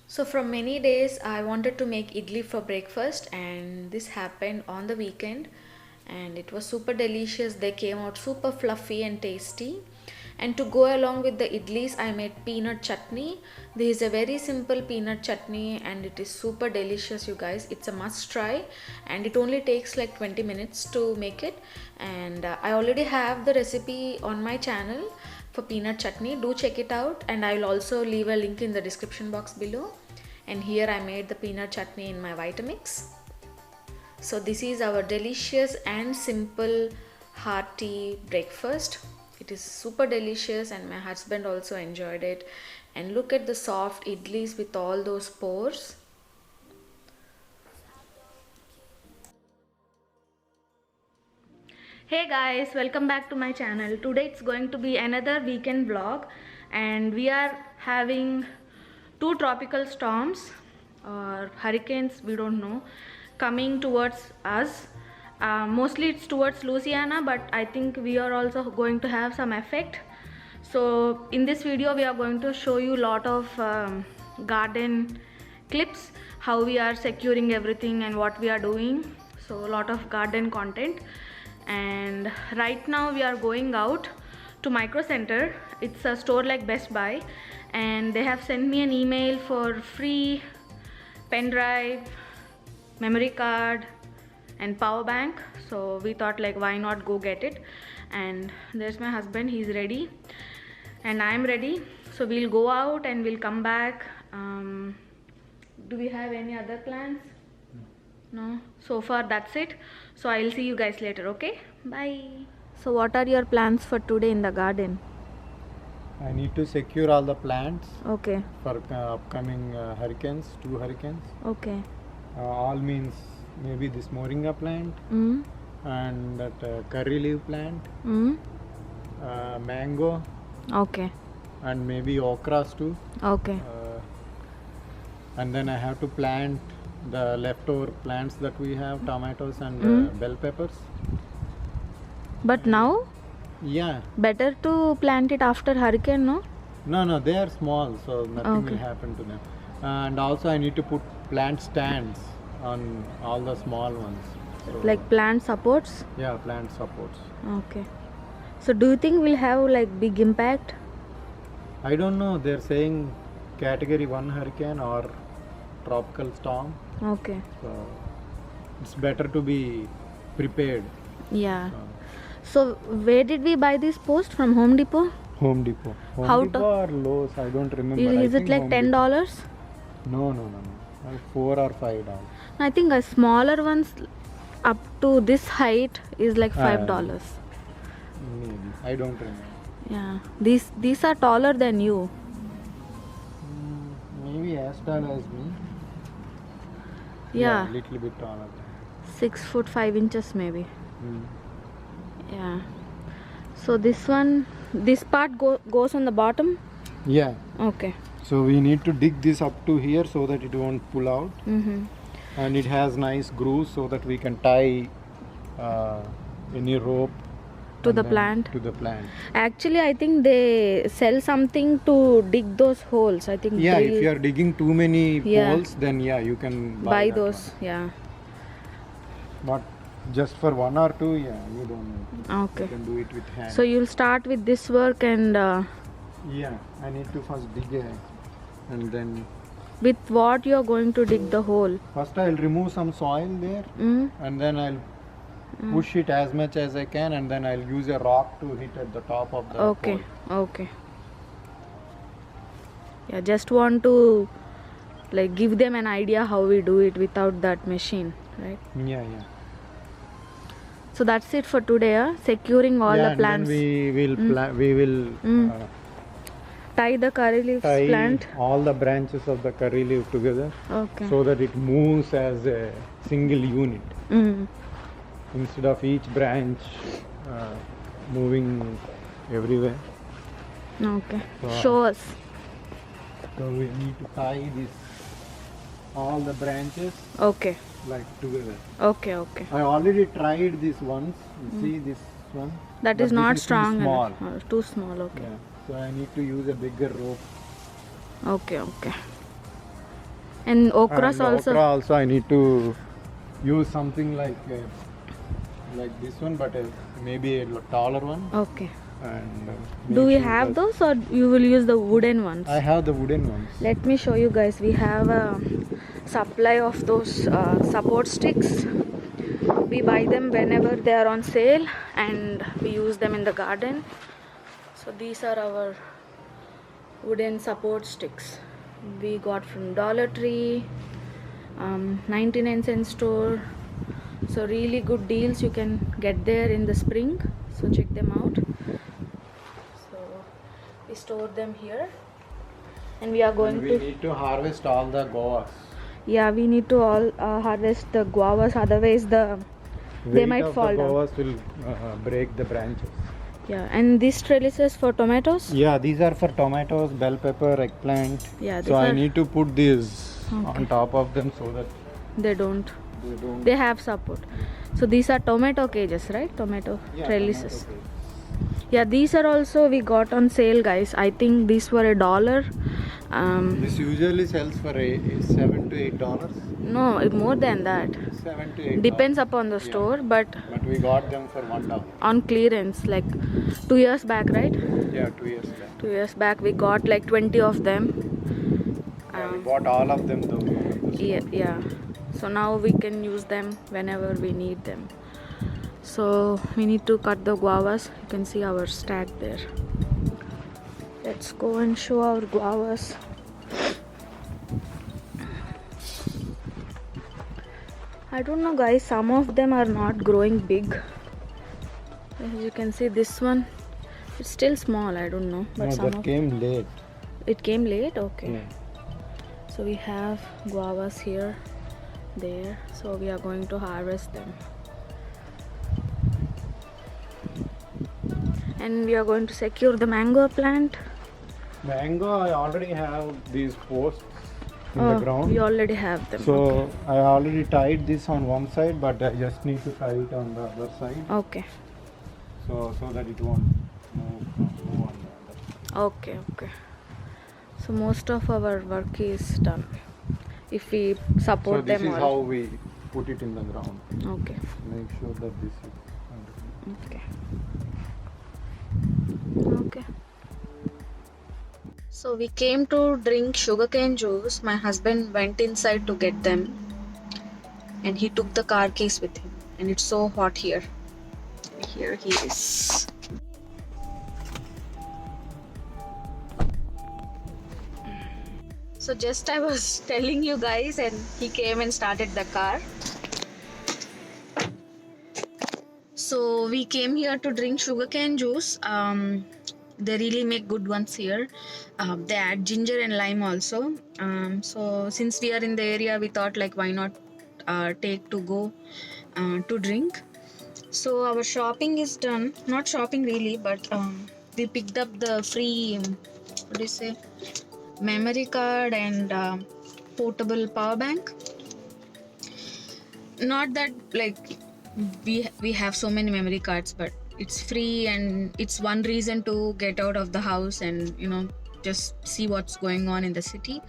So from many days I wanted to make idli for breakfast, and this happened on the weekend and it was super delicious. They came out super fluffy and tasty. And to go along with the idlis I made peanut chutney. This is a very simple peanut chutney and it is super delicious, you guys. It's a must try and it only takes like 20 minutes to make it. And I already have the recipe on my channel for peanut chutney. Do check it out, and I will also leave a link in the description box below. And here I made the peanut chutney in my Vitamix. So this is our delicious and simple hearty breakfast. It is super delicious and my husband also enjoyed it. And look at the soft idlis with all those pores. Hey guys, welcome back to my channel. Today it's going to be another weekend vlog and we are having two tropical storms or hurricanes, we don't know, coming towards us. Mostly it's towards Louisiana, but I think we are also going to have some effect. So in this video we are going to show you a lot of garden clips, how we are securing everything and what we are doing. So a lot of garden content. And right now we are going out to Micro Center. It's a store like Best Buy, and they have sent me an email for free pen drive, memory card and power bank. So we thought like why not go get it. And there's my husband, he's ready and I'm ready. So we'll go out and we'll come back. Do we have any other plans? No, so far that's it. So I'll see you guys later. Okay, bye. So what are your plans for today in the garden? I need to secure all the plants Okay, for upcoming hurricanes, 2 hurricanes. okay. All means maybe this moringa plant and that curry leaf plant, mango, Okay, and maybe okras too. okay. And then I have to plant the leftover plants that we have, tomatoes and bell peppers. But now Yeah. better to plant it after hurricane, no? No, they are small, so nothing Okay. will happen to them. And also I need to put plant stands on all the small ones. So, Like plant supports. yeah, plant supports. Okay. So do you think we'll have like big impact? I don't know, they're saying category 1 hurricane or tropical storm. Okay. So it's better to be prepared. Yeah. So where did we buy this post? From Home Depot? Home Depot. Home How Depot or Lowe's, I don't remember. Is I it think like Home $10? Depot. No. $4 or $5. I think a smaller ones up to this height is like $5. Maybe. I don't remember. Yeah. These are taller than you. Maybe as tall as me. Yeah. Little bit taller. 6 foot 5 inches maybe. Mm. Yeah. So this part goes on the bottom. Yeah. Okay. So we need to dig this up to here so that it won't pull out. And it has nice grooves so that we can tie any rope To and the then plant. To the plant. Actually, I think they sell something to dig those holes. I think. Yeah, drill- if you are digging too many Yeah. holes, then yeah, you can buy that those. Yeah. one. But just for 1 or 2, yeah, you don't need. Okay. You can do it with hand. So you'll start with this work and yeah, I need to first dig and then with what you're going to dig the hole. first I'll remove some soil there and then I'll push it as much as I can and then I'll use a rock to hit at the top of the Okay. hole. Okay. Yeah, just want to like give them an idea how we do it without that machine, right? Yeah. So that's it for today. Securing all yeah, the and plants. then we will Tie the curry leaves tie plant. all the branches of the curry leaf together Okay. so that it moves as a single unit instead of each branch moving everywhere. Okay. So- Show us. So we need to tie all the branches Okay. like together. Okay. I already tried this once. You see this one. That But is this not too strong small. enough. Too small, okay. Yeah. So I need to use a bigger rope. Okay, okay. And okras And also. okra also I need to use something like this one, but maybe a taller one. Okay. And Do make we sure have that- those or you will use the wooden ones? I have the wooden ones. Let me show you guys. We have a supply of those support sticks. We buy them whenever they are on sale and we use them in the garden. So these are our wooden support sticks. We got from Dollar Tree, 99 cent store. So really good deals you can get there in the spring. So check them out. So we store them here. And we are going And we to need to harvest all the guavas. yeah, we need to all harvest the guavas, otherwise they Weight might of fall the down. guavas will break the branches. Yeah, and these trellises for tomatoes. Yeah, these are for tomatoes, bell pepper, eggplant. Yeah, these So I are- need to put these Okay. on top of them so that They don't. they don't. They have support. So these are tomato cages, right? Tomato Yeah, trellises. tomato. Yeah, these are also we got on sale, guys. I think these were $1. This usually sells for $7 to $8. No, more than that. 7 to 8. Depends upon the store, but But we got them for $1. on clearance, like 2 years back, right? Yeah, 2 years back. 2 years back, we got like 20 of them. Yeah, we bought all of them though. Yeah, yeah. So now we can use them whenever we need them. So we need to cut the guavas. You can see our stack there. Let's go and show our guavas. I don't know, guys, some of them are not growing big. As you can see, this one, it's still small. I don't know, but No, some that of came late. it came late. Okay. Yeah. So we have guavas here, there. So we are going to harvest them. And we are going to secure the mango plant. Mango, I already have these posts in Oh, the ground. we already have them. So I already tied this on one side, but I just need to tie it on the other side, Okay. so that it won't move on the other. Okay, okay. So most of our work is done. If we So support this them is all. how we put it in the ground. Okay. Make sure that this is under. Okay. Okay. So we came to drink sugarcane juice. My husband went inside to get them, and he took the car keys with him. And it's so hot here. Here he is. So just I was telling you guys, and he came and started the car. So we came here to drink sugarcane juice. They really make good ones here. They add ginger and lime also. So since we are in the area, we thought like why not take to go to drink. So our shopping is done. Not shopping really, but we picked up the free what do you say, memory card and portable power bank. Not that like we have so many memory cards, but it's free and it's one reason to get out of the house and just see what's going on in the city.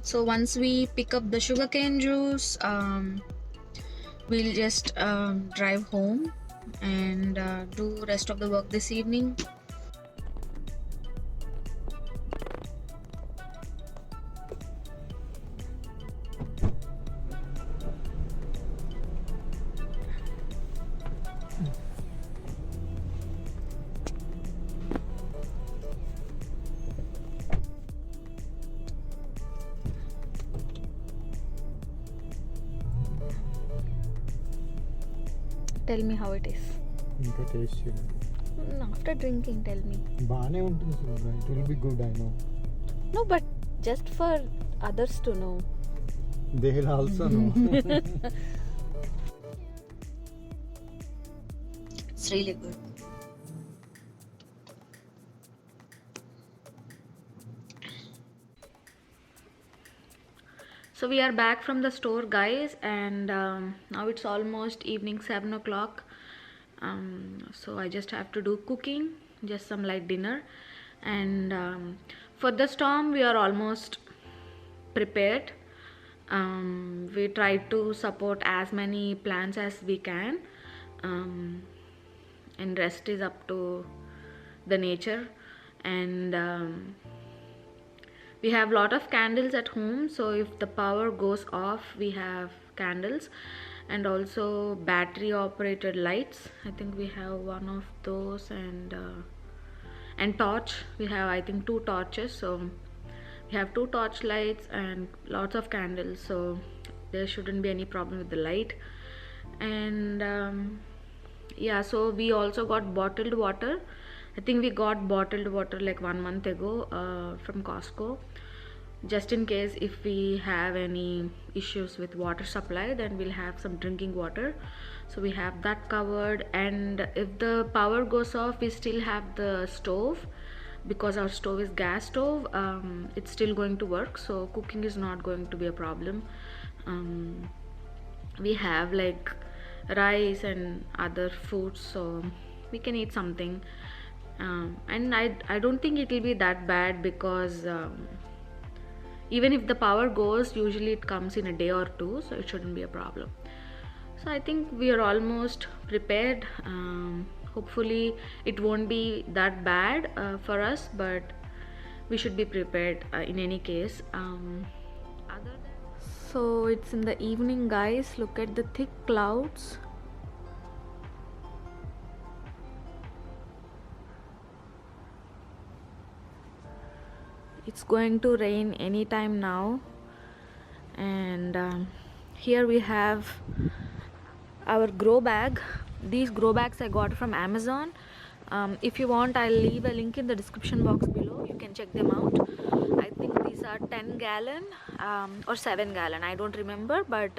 So once we pick up the sugarcane juice, we'll just drive home and do rest of the work this evening. Tell me how it is. ఇంకా taste After drinking, tell me. బాగానే ఉంటుంది Surendra. It will be good, I know. No, but just for others to know. They will also know. It's really good. So we are back from the store, guys, and now it's almost evening 7 o'clock. So I just have to do cooking, just some light dinner. And for the storm we are almost prepared. We try to support as many plants as we can, and rest is up to the nature. And we have lot of candles at home, so if the power goes off we have candles, and also battery operated lights. I think we have one of those, and torch. We have, I think, 2 torches, so we have 2 torch lights and lots of candles, so there shouldn't be any problem with the light. And yeah, so we also got bottled water. I think we got bottled water like 1 month ago from Costco, just in case if we have any issues with water supply, then we'll have some drinking water. So we have that covered. And if the power goes off, we still have the stove, because our stove is gas stove. It's still going to work, so cooking is not going to be a problem. We have like rice and other foods, so we can eat something. And I don't think it will be that bad, because even if the power goes, usually it comes in a day or 2, so it shouldn't be a problem. So I think we are almost prepared. Hopefully it won't be that bad for us, but we should be prepared in any case. So it's in the evening, guys. Look at the thick clouds. It's going to rain anytime now. And here we have our grow bag. These grow bags I got from Amazon. If you want, I'll leave a link in the description box below. You can check them out. I think these are 10 gallon or 7 gallon, I don't remember, but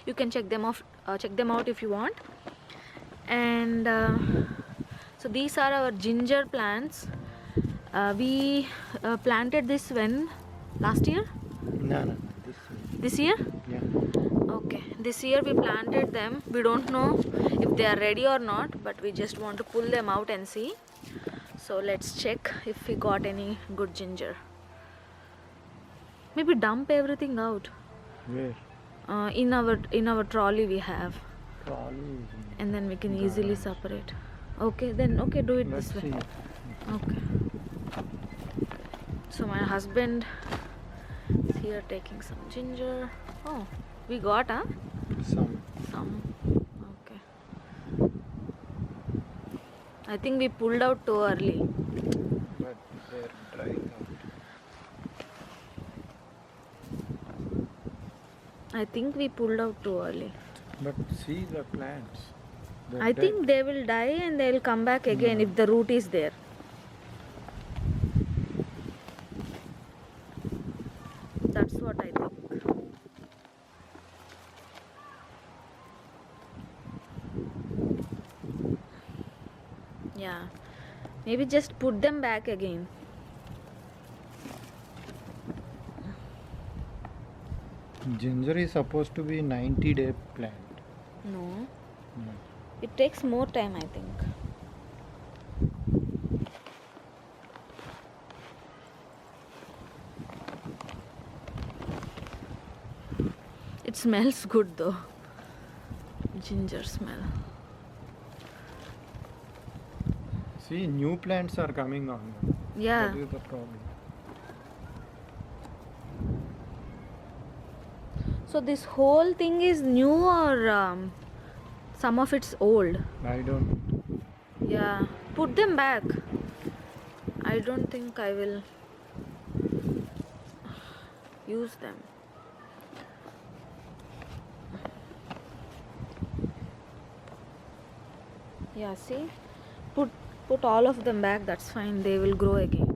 you can check them out if you want. And so these are our ginger plants. We planted this when? Last year? No, This year? yeah. Okay, this year we planted them. We don't know if they are ready or not, but we just want to pull them out and see. So let's check if we got any good ginger. Maybe dump everything out. Where? In our trolley we have, Trolley. and then we can easily separate. Okay, then okay, do it Let's this way. see. Okay. So my husband is here taking some ginger. Oh, we got Some. Okay. I think we pulled out too early. But they're drying out. I think we pulled out too early. But see the plants. They're I dead. think they will die and they will come back again if the root is there. That's what I think. Yeah, maybe just put them back again. Ginger is supposed to be 90-day plant. No, No. it takes more time, I think. It smells good though. Ginger smell. See, new plants are coming on. Yeah. That is the problem. So this whole thing is new, or some of it's old? I don't. Yeah. Put them back. I don't think I will use them. Yeah, see? Put all of them back, that's fine. They will grow again.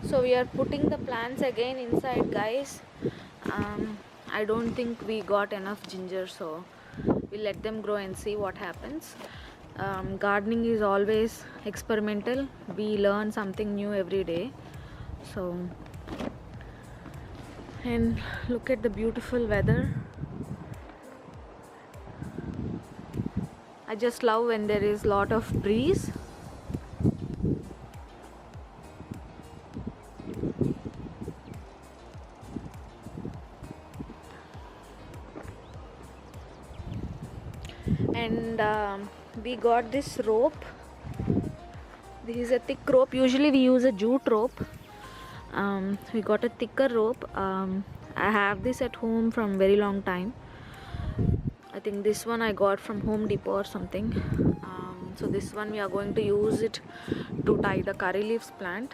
So we are putting the plants again inside, guys. I don't think we got enough ginger, so we'll let them grow and see what happens. Gardening is always experimental. We learn something new every day. So, and look at the beautiful weather. I just love when there is lot of breeze. And we got this rope. This is a thick rope. Usually we use a jute rope. We got a thicker rope. I have this at home from very long time. I think this one I got from Home Depot or something. So this one we are going to use it to tie the curry leaves plant.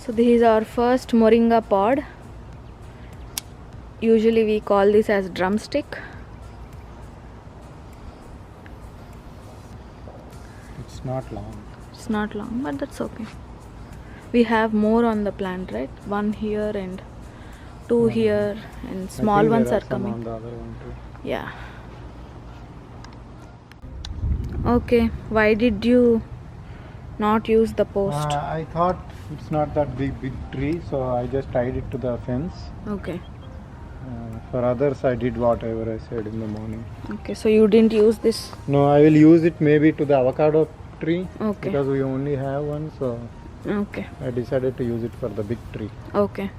So this is our first moringa pod. Usually we call this as drumstick. It's not long. It's not long, but that's okay. We have more on the plant, right? One here and two here, and small I think ones there are some coming. on the other one too. Yeah. Okay, why did you not use the post? I thought it's not that big tree, so I just tied it to the fence. Okay. For others, I did whatever I said in the morning. Okay, so you didn't use this. No, I will use it maybe to the avocado tree. Okay. Because we only have one, so Okay. I decided to use it for the big tree. Okay.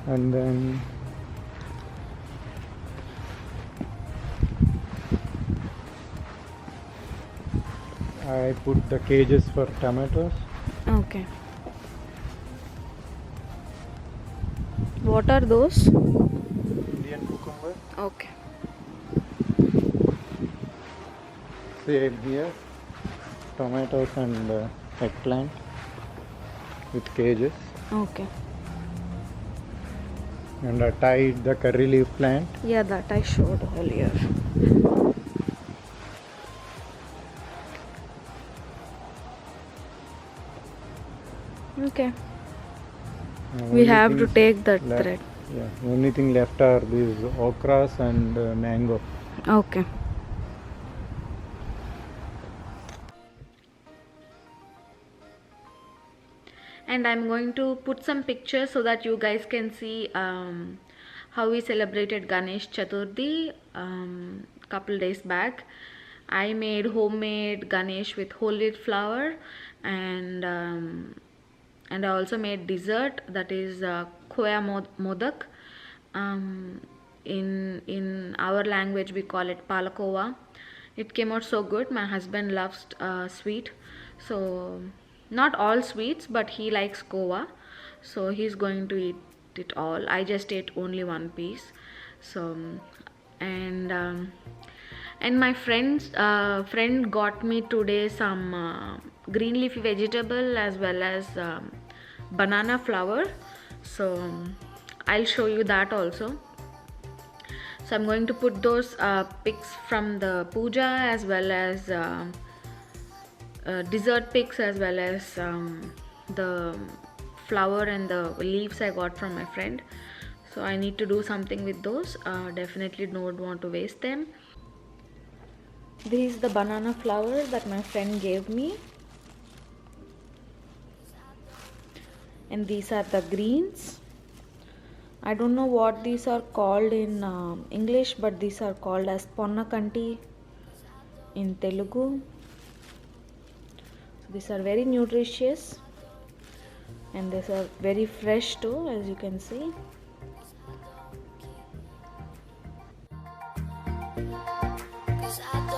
And then I put the cages for tomatoes. Okay. What are those? Indian cucumber. Okay. Same here. Tomatoes and eggplant with cages. Okay. And I tied the curry leaf plant. Yeah, that I showed earlier. Okay. We have to take that left, thread. Yeah, only thing left are these okras and mango. Okay. And I'm going to put some pictures so that you guys can see how we celebrated Ganesh Chaturthi couple days back. I made homemade Ganesh with whole wheat flour, and I also made dessert, that is khoya modak. In our language we call it palakova. It came out so good. My husband loves sweet, so not all sweets, but he likes kova, so he's going to eat it all. I just ate only one piece. So and my friend got me today some green leafy vegetable as well as banana flour, so I'll show you that also. So I'm going to put those pics from the puja as well as dessert pics as well as the flower and the leaves I got from my friend. So I need to do something with those. Definitely don't want to waste them. This is the banana flower that my friend gave me, and these are the greens. I don't know what these are called in English, but these are called as ponnakanti in Telugu. So these are very nutritious and these are very fresh too, as you can see. Cause I